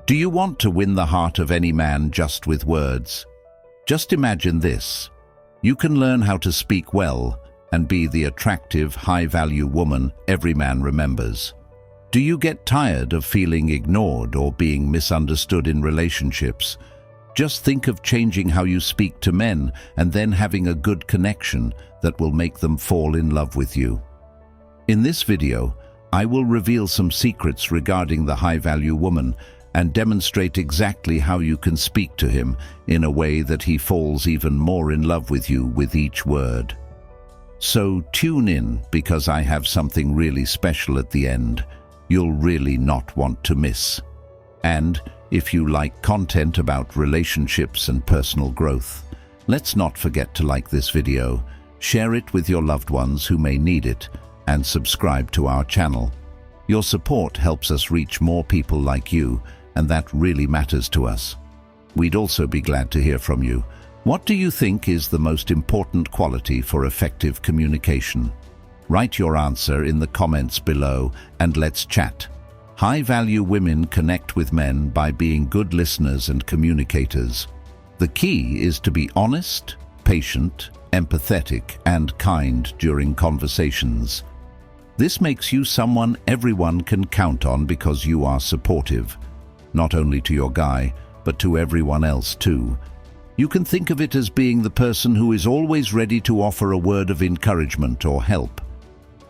Do you want to win the heart of any man just with words? Just imagine this. You can learn how to speak well and be the attractive, high-value woman every man remembers. Do you get tired of feeling ignored or being misunderstood in relationships? Just think of changing how you speak to men and then having a good connection that will make them fall in love with you. In this video, I will reveal some secrets regarding the high-value woman and demonstrate exactly how you can speak to him in a way that he falls even more in love with you with each word. So tune in, because I have something really special at the end you'll really not want to miss. And if you like content about relationships and personal growth, let's not forget to like this video, share it with your loved ones who may need it, and subscribe to our channel. Your support helps us reach more people like you, and that really matters to us. We'd also be glad to hear from you. What do you think is the most important quality for effective communication? Write your answer in the comments below and let's chat. High-value women connect with men by being good listeners and communicators. The key is to be honest, patient, empathetic, and kind during conversations. This makes you someone everyone can count on because you are supportive, not only to your guy, but to everyone else too. You can think of it as being the person who is always ready to offer a word of encouragement or help.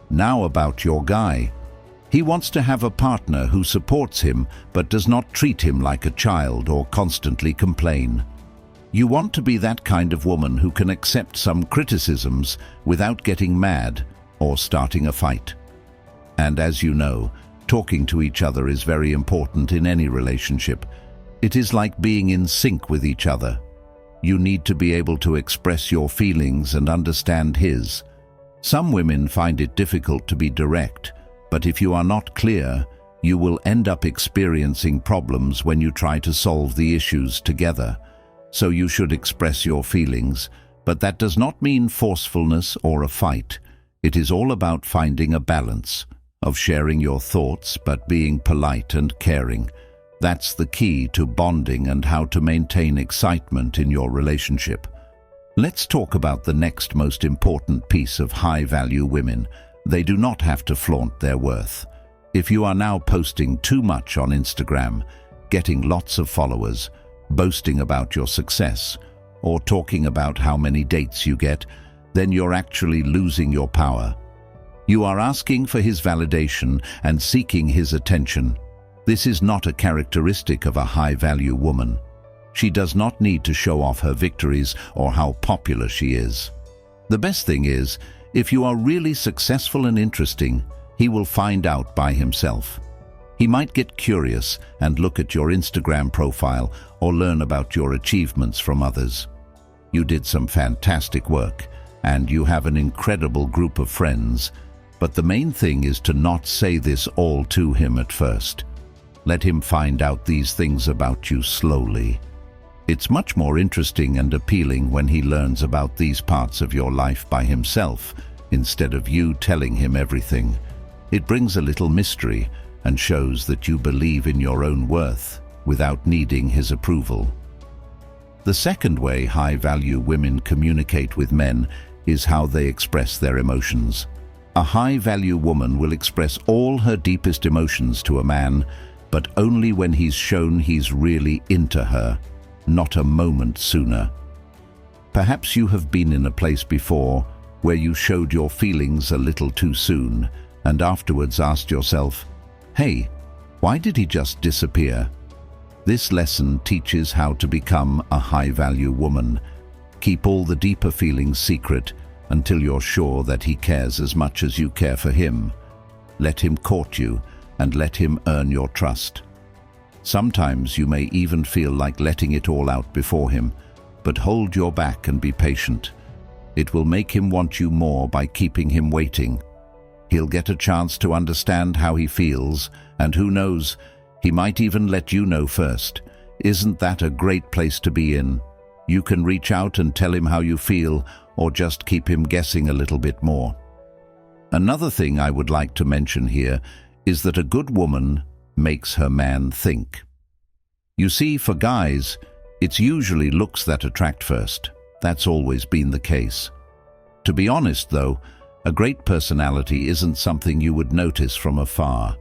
Now about your guy. He wants to have a partner who supports him but does not treat him like a child or constantly complain. You want to be that kind of woman who can accept some criticisms without getting mad or starting a fight. And as you know, talking to each other is very important in any relationship. It is like being in sync with each other. You need to be able to express your feelings and understand his. Some women find it difficult to be direct, but if you are not clear, you will end up experiencing problems when you try to solve the issues together. So you should express your feelings, but that does not mean forcefulness or a fight. It is all about finding a balance, of sharing your thoughts but being polite and caring. That's the key to bonding and how to maintain excitement in your relationship. Let's talk about the next most important piece of high-value women. They do not have to flaunt their worth. If you are now posting too much on Instagram, getting lots of followers, boasting about your success, or talking about how many dates you get, then you're actually losing your power. You are asking for his validation and seeking his attention. This is not a characteristic of a high-value woman. She does not need to show off her victories or how popular she is. The best thing is, if you are really successful and interesting, he will find out by himself. He might get curious and look at your Instagram profile or learn about your achievements from others. You did some fantastic work, and you have an incredible group of friends, but the main thing is to not say this all to him at first. Let him find out these things about you slowly. It's much more interesting and appealing when he learns about these parts of your life by himself, instead of you telling him everything. It brings a little mystery and shows that you believe in your own worth without needing his approval. The second way high-value women communicate with men is how they express their emotions. A high-value woman will express all her deepest emotions to a man, but only when he's shown he's really into her, not a moment sooner. Perhaps you have been in a place before where you showed your feelings a little too soon and afterwards asked yourself, "Hey, why did he just disappear?" This lesson teaches how to become a high-value woman. Keep all the deeper feelings secret until you're sure that he cares as much as you care for him. Let him court you and let him earn your trust. Sometimes you may even feel like letting it all out before him, but hold your back and be patient. It will make him want you more by keeping him waiting. He'll get a chance to understand how he feels, and who knows, he might even let you know first. Isn't that a great place to be in? You can reach out and tell him how you feel, or just keep him guessing a little bit more. Another thing I would like to mention here is that a good woman makes her man think. You see, for guys, it's usually looks that attract first. That's always been the case. To be honest, though, a great personality isn't something you would notice from afar.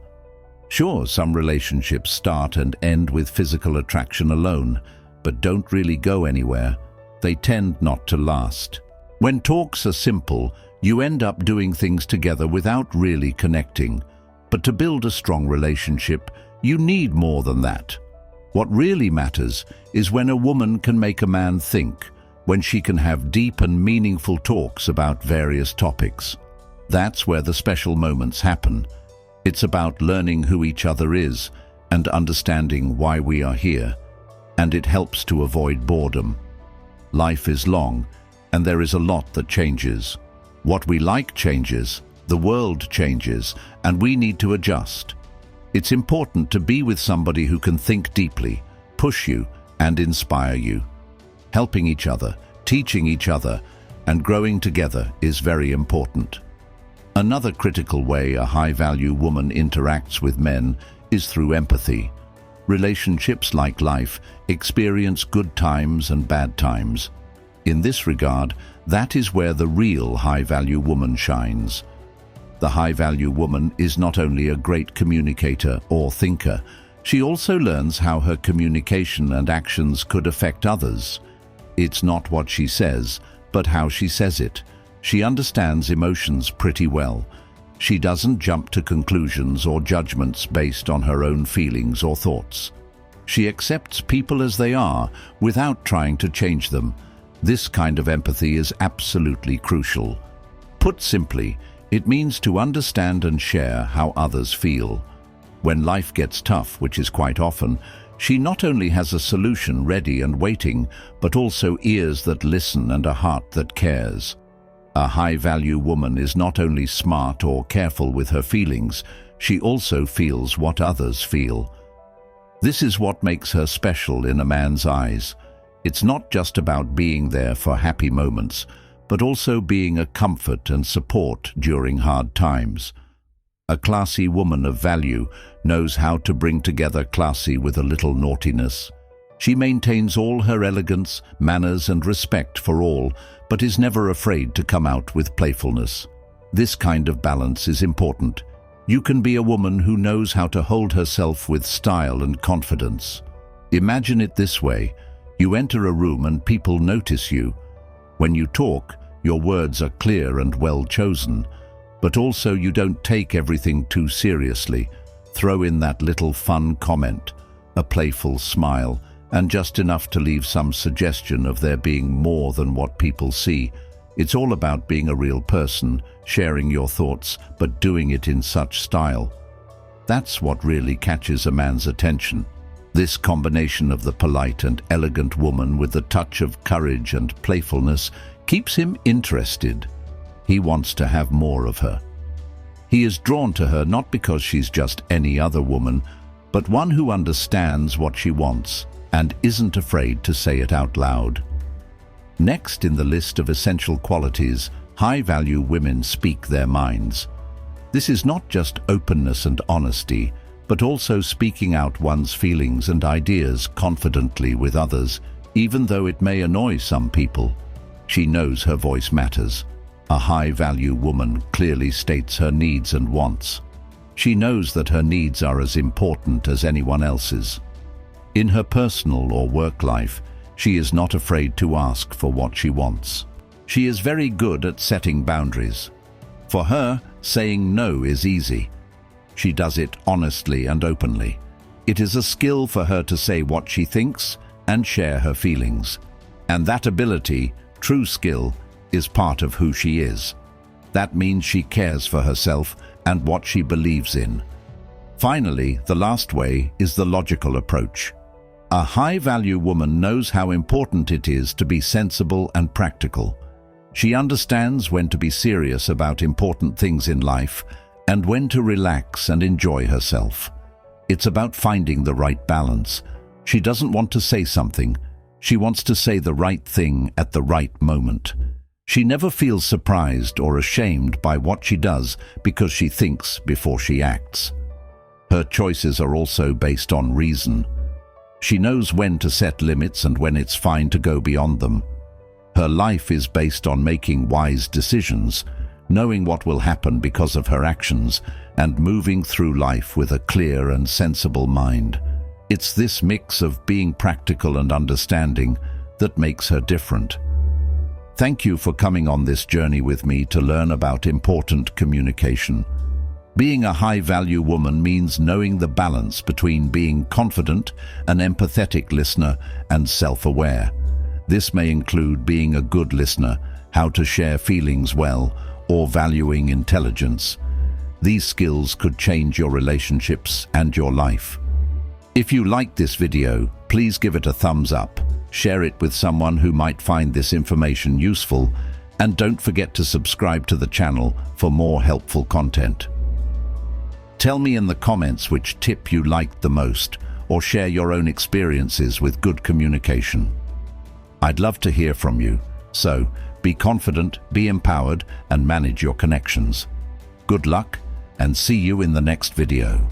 Sure, some relationships start and end with physical attraction alone, but don't really go anywhere. They tend not to last. When talks are simple, you end up doing things together without really connecting. But to build a strong relationship, you need more than that. What really matters is when a woman can make a man think, when she can have deep and meaningful talks about various topics. That's where the special moments happen. It's about learning who each other is and understanding why we are here, and it helps to avoid boredom. Life is long, and there is a lot that changes. What we like changes, the world changes, and we need to adjust. It's important to be with somebody who can think deeply, push you, and inspire you. Helping each other, teaching each other, and growing together is very important. Another critical way a high-value woman interacts with men is through empathy. Relationships, like life, experience good times and bad times. In this regard, that is where the real high-value woman shines. The high-value woman is not only a great communicator or thinker, she also learns how her communication and actions could affect others. It's not what she says, but how she says it. She understands emotions pretty well. She doesn't jump to conclusions or judgments based on her own feelings or thoughts. She accepts people as they are without trying to change them. This kind of empathy is absolutely crucial. Put simply, it means to understand and share how others feel. When life gets tough, which is quite often, she not only has a solution ready and waiting, but also ears that listen and a heart that cares. A high-value woman is not only smart or careful with her feelings, she also feels what others feel. This is what makes her special in a man's eyes. It's not just about being there for happy moments, but also being a comfort and support during hard times. A classy woman of value knows how to bring together classy with a little naughtiness. She maintains all her elegance, manners, and respect for all, but is never afraid to come out with playfulness. This kind of balance is important. You can be a woman who knows how to hold herself with style and confidence. Imagine it this way. You enter a room and people notice you. When you talk, your words are clear and well chosen, but also you don't take everything too seriously. Throw in that little fun comment, a playful smile, and just enough to leave some suggestion of there being more than what people see. It's all about being a real person, sharing your thoughts, but doing it in such style. That's what really catches a man's attention. This combination of the polite and elegant woman with the touch of courage and playfulness keeps him interested. He wants to have more of her. He is drawn to her not because she's just any other woman, but one who understands what she wants and isn't afraid to say it out loud. Next in the list of essential qualities, high-value women speak their minds. This is not just openness and honesty, but also speaking out one's feelings and ideas confidently with others, even though it may annoy some people. She knows her voice matters. A high-value woman clearly states her needs and wants. She knows that her needs are as important as anyone else's. In her personal or work life, she is not afraid to ask for what she wants. She is very good at setting boundaries. For her, saying no is easy. She does it honestly and openly. It is a skill for her to say what she thinks and share her feelings. And that ability, true skill, is part of who she is. That means she cares for herself and what she believes in. Finally, the last way is the logical approach. A high-value woman knows how important it is to be sensible and practical. She understands when to be serious about important things in life and when to relax and enjoy herself. It's about finding the right balance. She doesn't want to say something. She wants to say the right thing at the right moment. She never feels surprised or ashamed by what she does because she thinks before she acts. Her choices are also based on reason. She knows when to set limits and when it's fine to go beyond them. Her life is based on making wise decisions, knowing what will happen because of her actions, and moving through life with a clear and sensible mind. It's this mix of being practical and understanding that makes her different. Thank you for coming on this journey with me to learn about important communication. Being a high-value woman means knowing the balance between being confident, an empathetic listener, and self-aware. This may include being a good listener, how to share feelings well, or valuing intelligence. These skills could change your relationships and your life. If you liked this video, please give it a thumbs up, share it with someone who might find this information useful, and don't forget to subscribe to the channel for more helpful content. Tell me in the comments which tip you liked the most, or share your own experiences with good communication. I'd love to hear from you, so be confident, be empowered, and manage your connections. Good luck, and see you in the next video.